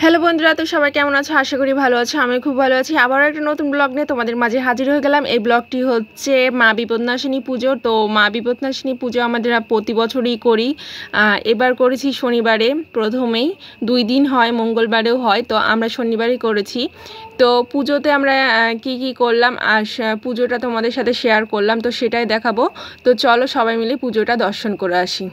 Hello বন্ধুরা, তো সবাই কেমন আছো? আশা করি ভালো আছো। আমি খুব ভালো আছি। আবারও একটা নতুন ব্লগ নিয়ে তোমাদের মাঝে হাজির হয়ে গেলাম। এই ব্লগটি হচ্ছে মা বিপদনাশিনী পুজো। তো মা বিপদনাশিনী পুজো আমাদের প্রতি বছরই করি। এবার করেছি শনিবারে, প্রথমেই 2 দিন হয়, মঙ্গলবারেও হয়। তো আমরা শনিবারই করেছি। তো পুজোতে আমরা কি কি করলাম আর পুজোটা তোমাদের সাথে শেয়ার করলাম, তো সেটাই দেখাবো। তো চলো সবাই মিলে পুজোটা দর্শন করে আসি।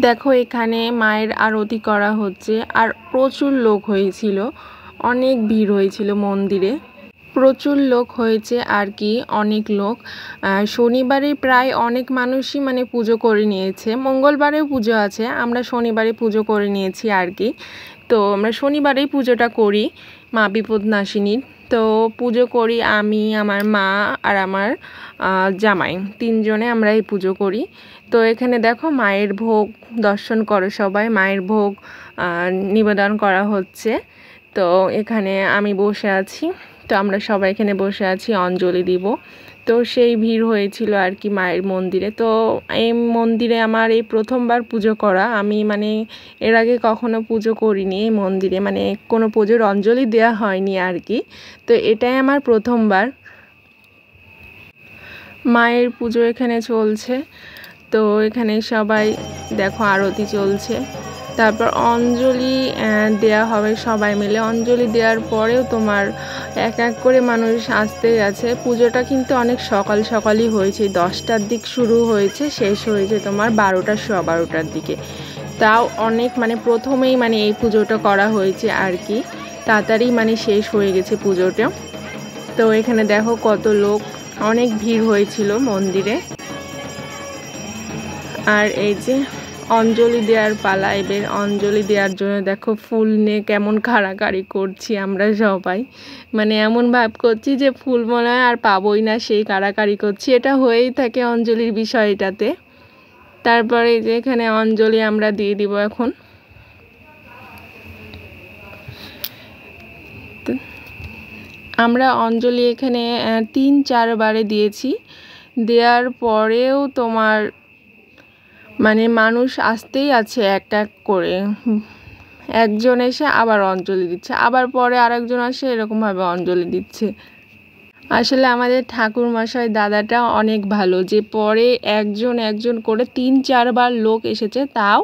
দেখো এখানে মায়ের আরতি করা হচ্ছে আর প্রচুর লোক হয়েছিল, অনেক ভিড় হয়েছিল মন্দিরে, প্রচুর লোক হয়েছে আর কি, অনেক লোক। শনিবারে প্রায় অনেক মানুষই মানে পুজো করে নিয়েছে, মঙ্গলবারেও পুজো আছে, আমরা শনিবারে পুজো করে নিয়েছি আর কি। তো আমরা শনিবারেই পুজোটা করি মা বিপদনাশিনীর। তো পুজো করি আমি, আমার মা আর আমার জামাই, 3 জনে আমরা এই পুজো করি। তো এখানে দেখো মায়ের ভোগ দর্শন করো সবাই, মায়ের ভোগ নিবেদন করা হচ্ছে। তো এখানে আমি বসে আছি, তো আমরা সবাই এখানে বসে আছি, অঞ্জলি দিব। তো সেই ভিড় হয়েছিল আর কি মায়ের মন্দিরে। তো এই মন্দিরে আমার এই প্রথমবার পুজো করা, আমি মানে এর আগে কখনো পুজো করিনি এই মন্দিরে, মানে কোনো পুজোর অঞ্জলি দেওয়া হয়নি আর কি। তো এটাই আমার প্রথমবার। মায়ের পুজো এখানে চলছে। তো এখানে সবাই দেখো আরতি চলছে, তারপর অঞ্জলি দেয়া হবে সবাই মিলে। অঞ্জলি দেওয়ার পরেও তোমার এক এক করে মানুষ আসতেই আছে। পুজোটা কিন্তু অনেক সকাল সকালই হয়েছে, 10টার দিক শুরু হয়েছে, শেষ হয়েছে তোমার 12টার দিকে। তাও অনেক মানে প্রথমেই মানে এই পুজোটা করা হয়েছে আর কি, তাড়াতাড়ি মানে শেষ হয়ে গেছে পুজোটা। তো এখানে দেখো কত লোক, অনেক ভিড় হয়েছিল মন্দিরে। আর এই যে অঞ্জলি দেওয়ার পালা, এবার অঞ্জলি দেওয়ার জন্য দেখো ফুল নিয়ে কেমন কাড়াকাড়ি করছি আমরা সবাই, মানে এমন ভাব করছি যে ফুল মনে হয় আর পাবোই না, সেই কাড়াকাড়ি করছি। এটা হয়েই থাকে অঞ্জলির বিষয়টাতে। তারপরে যে এখানে অঞ্জলি আমরা দিয়ে দিব এখন। আমরা অঞ্জলি এখানে 3-4 বারে দিয়েছি। দেওয়ার পরেও তোমার মানে মানুষ আসতেই আছে এক এক করে, একজন এসে আবার অঞ্জলি দিচ্ছে, আবার পরে আরেকজন আসে, এরকমভাবে অঞ্জলি দিচ্ছে। আসলে আমাদের ঠাকুর মশাই দাদাটা অনেক ভালো, যে পরে একজন একজন করে 3-4 বার লোক এসেছে, তাও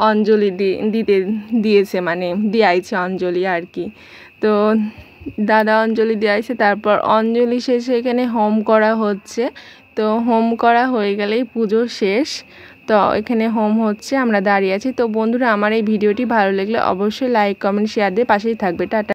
অঞ্জলি দিতে দিয়েছে, মানে দিয়েছে অঞ্জলি আর কি। তো দাদা অঞ্জলি দিয়েছে, তারপর অঞ্জলি শেষে এখানে হোম করা হচ্ছে। তো হোম করা হয়ে গেলেই পুজো শেষ। তো এখানে হোম হচ্ছে, আমরা দাঁড়িয়ে আছি। তো বন্ধুরা, আমার এই ভিডিওটি ভালো লাগলে অবশ্যই লাইক, কমেন্ট, শেয়ার দিয়ে পাশেই থাকবে। টাটা।